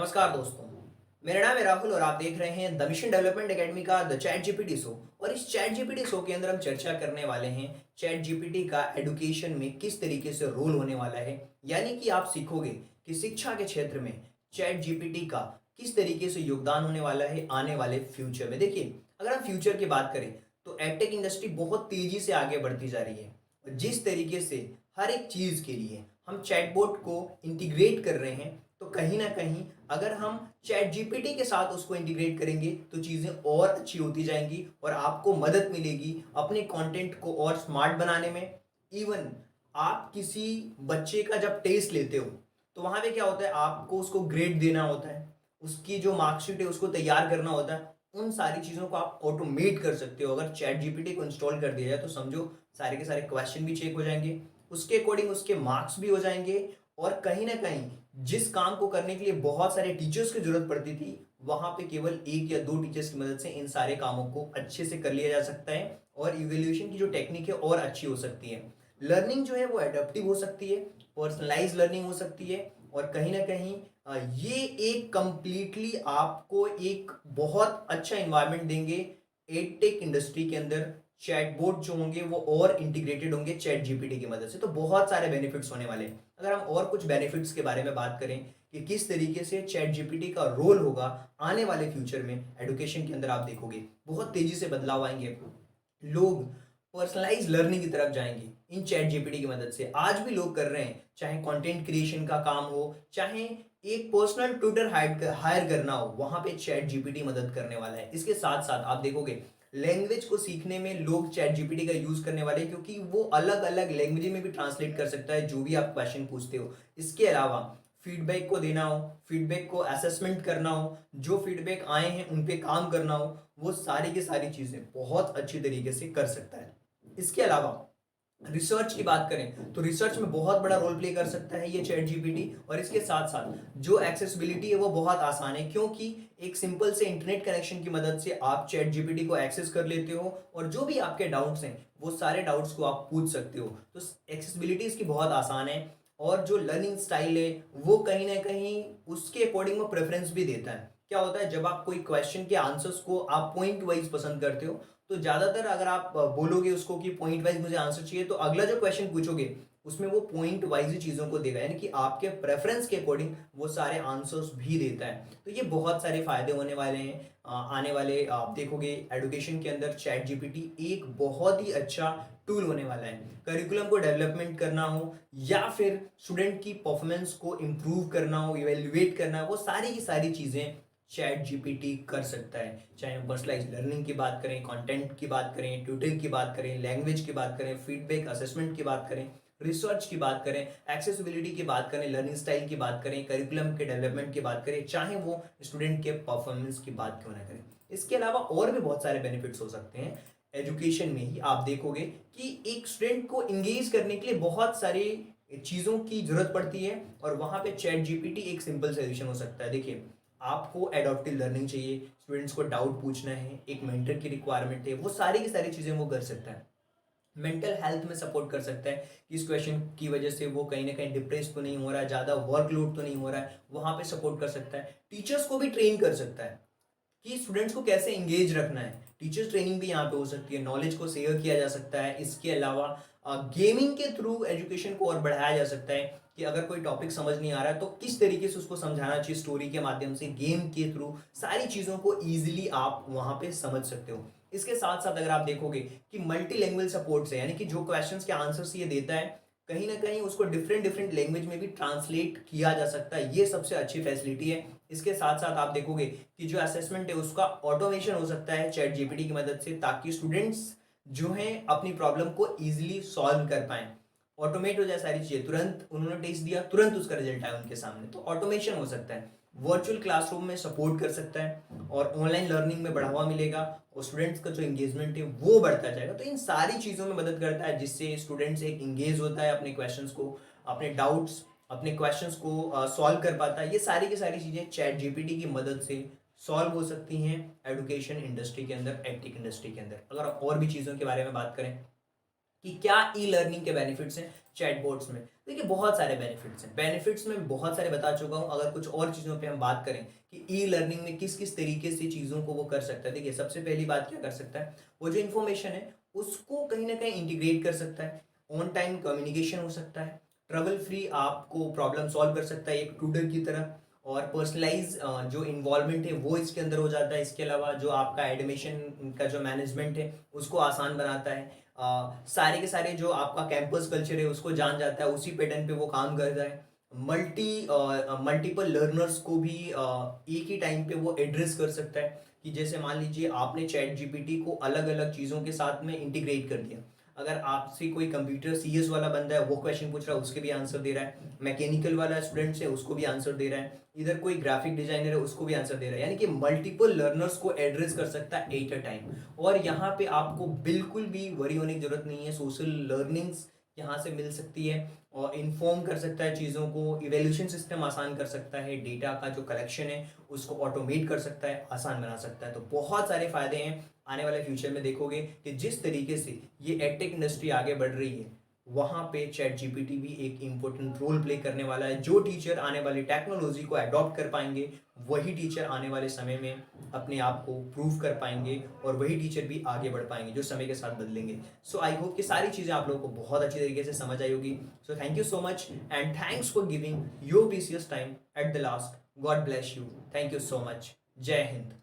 नमस्कार दोस्तों। मेरा नाम है राहुल और आप देख रहे हैं द मिशन डेवलपमेंट एकेडमी का द चैट जीपीटी शो। और इस चैट जीपीटी शो के अंदर हम चर्चा करने वाले हैं चैट जीपीटी का एडुकेशन में किस तरीके से रोल होने वाला है। यानी कि आप सीखोगे कि शिक्षा के क्षेत्र में चैट जीपीटी का किस तरीके से योगदान होने वाला है आने वाले फ्यूचर में। देखिए, अगर हम फ्यूचर की बात करें तो एडटेक इंडस्ट्री बहुत तेजी से आगे बढ़ती जा रही है। और जिस तरीके से हर एक चीज़ के लिए हम चैटबॉट को इंटीग्रेट कर रहे हैं, तो कहीं ना कहीं अगर हम चैट जीपीटी के साथ उसको इंटीग्रेट करेंगे तो चीज़ें और अच्छी होती जाएंगी और आपको मदद मिलेगी अपने कंटेंट को और स्मार्ट बनाने में। इवन आप किसी बच्चे का जब टेस्ट लेते हो तो वहाँ पे क्या होता है, आपको उसको ग्रेड देना होता है, उसकी जो मार्कशीट है उसको तैयार करना होता है। उन सारी चीज़ों को आप ऑटोमेट कर सकते हो अगर चैट जीपीटी को इंस्टॉल कर दिया जाए। तो समझो सारे के सारे क्वेश्चन भी चेक हो जाएंगे, उसके अकॉर्डिंग उसके मार्क्स भी हो जाएंगे। और कहीं ना कहीं जिस काम को करने के लिए बहुत सारे टीचर्स की जरूरत पड़ती थी, वहां पे केवल एक या दो टीचर्स की मदद से इन सारे कामों को अच्छे से कर लिया जा सकता है और इवेल्युएशन की जो टेक्निक है और अच्छी हो सकती है। लर्निंग जो है वो एडेप्टिव हो सकती है, पर्सनलाइज लर्निंग हो सकती है। और कहीं ना कहीं ये एक कंप्लीटली आपको एक बहुत अच्छा इन्वायरमेंट देंगे। एडटेक इंडस्ट्री के अंदर चैटबॉट जो होंगे वो और इंटीग्रेटेड होंगे चैट जीपीटी की मदद से, तो बहुत सारे बेनिफिट्स होने वाले हैं। अगर हम और कुछ बेनिफिट्स के बारे में बात करें कि किस तरीके से चैट जीपीटी का रोल होगा आने वाले फ्यूचर में एडुकेशन के अंदर, आप देखोगे बहुत तेजी से बदलाव आएंगे। लोग पर्सनलाइज लर्निंग की तरफ जाएंगे इन चैट जीपीटी की मदद से। आज भी लोग कर रहे हैं, चाहे कंटेंट क्रिएशन का काम हो, चाहे एक पर्सनल ट्यूटर हायर करना हो, वहां पे चैट जीपीटी मदद करने वाला है। इसके साथ साथ आप देखोगे लैंग्वेज को सीखने में लोग चैट जीपीटी का यूज करने वाले हैं, क्योंकि वो अलग अलग लैंग्वेज में भी ट्रांसलेट कर सकता है जो भी आप क्वेश्चन पूछते हो। इसके अलावा फीडबैक को देना हो, फीडबैक को असेसमेंट करना हो, जो फीडबैक आए हैं उन पे काम करना हो, वो सारी की सारी चीजें बहुत अच्छी तरीके से कर सकता है। इसके अलावा रिसर्च की बात करें तो रिसर्च में बहुत बड़ा रोल प्ले कर सकता है ये चैट जीपीटी। और इसके साथ साथ जो एक्सेसिबिलिटी है वो बहुत आसान है, क्योंकि एक सिंपल से इंटरनेट कनेक्शन की मदद से आप चैट जीपीटी को एक्सेस कर लेते हो और जो भी आपके डाउट्स हैं वो सारे डाउट्स को आप पूछ सकते हो। तो एक्सेसिबिलिटी इसकी बहुत आसान है। और जो लर्निंग स्टाइल है वो कहीं ना कहीं उसके अकॉर्डिंग वो प्रेफरेंस भी देता है। क्या होता है, जब आप कोई क्वेश्चन के आंसर्स को आप पॉइंट वाइज पसंद करते हो, तो ज्यादातर अगर आप बोलोगे उसको कि पॉइंट वाइज मुझे आंसर चाहिए, तो अगला जो क्वेश्चन पूछोगे उसमें वो पॉइंट वाइज ही चीजों को देगा, यानी कि आपके प्रेफरेंस के अकॉर्डिंग वो सारे आंसर्स भी देता है। तो ये बहुत सारे फायदे होने वाले हैं। आने वाले आप देखोगे एडुकेशन के अंदर चैट जीपीटी एक बहुत ही अच्छा टूल होने वाला है। करिकुलम को डेवलपमेंट करना हो या फिर स्टूडेंट की परफॉर्मेंस को इम्प्रूव करना हो, इवेल्युएट करना हो, वो सारी की सारी चीजें चैट जीपीटी कर सकता है। चाहे हम पर्सनलाइज लर्निंग की बात करें, कंटेंट की बात करें, ट्यूटरिंग की बात करें, लैंग्वेज की बात करें, फीडबैक असेसमेंट की बात करें, रिसर्च की बात करें, एक्सेसिबिलिटी की बात करें, लर्निंग स्टाइल की बात करें, करिकुलम के डेवलपमेंट की बात करें, चाहे वो स्टूडेंट के परफॉर्मेंस की बात क्यों ना करें। इसके अलावा और भी बहुत सारे बेनिफिट्स हो सकते हैं। एजुकेशन में ही आप देखोगे कि एक स्टूडेंट को इंगेज करने के लिए बहुत सारी चीज़ों की जरूरत पड़ती है और वहां पे चैट जीपीटी एक सिंपल सोल्यूशन हो सकता है। देखिए, आपको एडॉप्टिव लर्निंग चाहिए, स्टूडेंट्स को डाउट पूछना है, एक मेंटर की रिक्वायरमेंट है, वो सारी की सारी चीज़ें वो कर सकता है। मेंटल हेल्थ में सपोर्ट कर सकता है कि इस क्वेश्चन की वजह से वो कहीं ना कहीं डिप्रेस तो नहीं हो रहा है, ज़्यादा वर्कलोड तो नहीं हो रहा है, वहाँ पे सपोर्ट कर सकता है। टीचर्स को भी ट्रेन कर सकता है कि स्टूडेंट्स को कैसे इंगेज रखना है। टीचर्स ट्रेनिंग भी यहाँ पे हो सकती है, नॉलेज को शेयर किया जा सकता है। इसके अलावा गेमिंग के थ्रू एजुकेशन को और बढ़ाया जा सकता है कि अगर कोई टॉपिक समझ नहीं आ रहा है तो किस तरीके से उसको समझाना चाहिए, स्टोरी के माध्यम से, गेम के थ्रू सारी चीज़ों को ईजिली आप वहाँ पे समझ सकते हो। इसके साथ साथ अगर आप देखोगे कि मल्टी लैंग्वेज सपोर्ट से, यानी कि जो क्वेश्चंस के आंसर्स ये देता है कहीं ना कहीं उसको डिफरेंट डिफरेंट लैंग्वेज में भी ट्रांसलेट किया जा सकता है, ये सबसे अच्छी फैसिलिटी है। इसके साथ साथ आप देखोगे कि जो असेसमेंट है उसका ऑटोमेशन हो सकता है चैट जीपीटी की मदद से, ताकि स्टूडेंट्स जो हैं अपनी प्रॉब्लम को इजीली सॉल्व कर पाएं। ऑटोमेट हो जाए सारी चीज़ें, तुरंत उन्होंने टेस्ट दिया तुरंत उसका रिजल्ट आया उनके सामने, तो ऑटोमेशन हो सकता है। वर्चुअल क्लासरूम में सपोर्ट कर सकता है और ऑनलाइन लर्निंग में बढ़ावा मिलेगा और स्टूडेंट्स का जो इंगेजमेंट है वो बढ़ता जाएगा। तो इन सारी चीज़ों में मदद करता है जिससे स्टूडेंट्स एक इंगेज होता है अपने क्वेश्चंस को, अपने डाउट्स, अपने क्वेश्चंस को सॉल्व कर पाता है। ये सारी की सारी चीज़ें चैट जीपीटी की मदद से सॉल्व हो सकती हैं एजुकेशन इंडस्ट्री के अंदर, एडटेक इंडस्ट्री के अंदर। अगर और भी चीज़ों के बारे में बात करें कि क्या ई लर्निंग के बेनिफिट्स हैं चैटबॉट्स में। देखिए बहुत सारे बेनिफिट्स हैं, बेनिफिट्स में बहुत सारे बता चुका हूँ। अगर कुछ और चीज़ों पे हम बात करें कि ई लर्निंग में किस किस तरीके से चीज़ों को वो कर सकता है, देखिए सबसे पहली बात क्या कर सकता है, वो जो इन्फॉर्मेशन है उसको कहीं ना कहीं इंटीग्रेट कर सकता है, ऑन टाइम कम्युनिकेशन हो सकता है, ट्रबल फ्री आपको प्रॉब्लम सॉल्व कर सकता है एक ट्यूटर की तरह, और पर्सनलाइज जो इन्वॉल्वमेंट है वो इसके अंदर हो जाता है। इसके अलावा जो आपका एडमिशन का जो मैनेजमेंट है उसको आसान बनाता है। सारे के सारे जो आपका कैंपस कल्चर है उसको जान जाता है, उसी पैटर्न पे वो काम करता है। मल्टीपल लर्नर्स को भी एक ही टाइम पे वो एड्रेस कर सकता है, कि जैसे मान लीजिए आपने चैट जीपीटी को अलग अलग चीज़ों के साथ में इंटीग्रेट कर दिया। अगर आपसे कोई कंप्यूटर सीएस वाला बंदा है वो क्वेश्चन पूछ रहा है उसके भी आंसर दे रहा है, मैकेनिकल वाला स्टूडेंट है उसको भी आंसर दे रहा है, इधर कोई ग्राफिक डिजाइनर है उसको भी आंसर दे रहा है, यानी कि मल्टीपल लर्नर्स को एड्रेस कर सकता है एट अ टाइम। और यहाँ पे आपको बिल्कुल भी वरी होने की जरूरत नहीं है, सोशल लर्निंग्स यहाँ से मिल सकती है, और इन्फॉर्म कर सकता है चीज़ों को, इवेल्यूशन सिस्टम आसान कर सकता है, डेटा का जो कलेक्शन है उसको ऑटोमेट कर सकता है, आसान बना सकता है। तो बहुत सारे फायदे हैं। आने वाले फ्यूचर में देखोगे कि जिस तरीके से ये एडटेक इंडस्ट्री आगे बढ़ रही है वहाँ पे चैट जीपीटी भी एक इम्पोर्टेंट रोल प्ले करने वाला है। जो टीचर आने वाली टेक्नोलॉजी को अडॉप्ट कर पाएंगे वही टीचर आने वाले समय में अपने आप को प्रूव कर पाएंगे, और वही टीचर भी आगे बढ़ पाएंगे जो समय के साथ बदलेंगे। सो आई होप कि सारी चीज़ें आप लोगों को बहुत अच्छी तरीके से समझ आई होगी। So thank you so much and thanks for giving your precious time at the last. God bless you. Thank you so much. जय हिंद।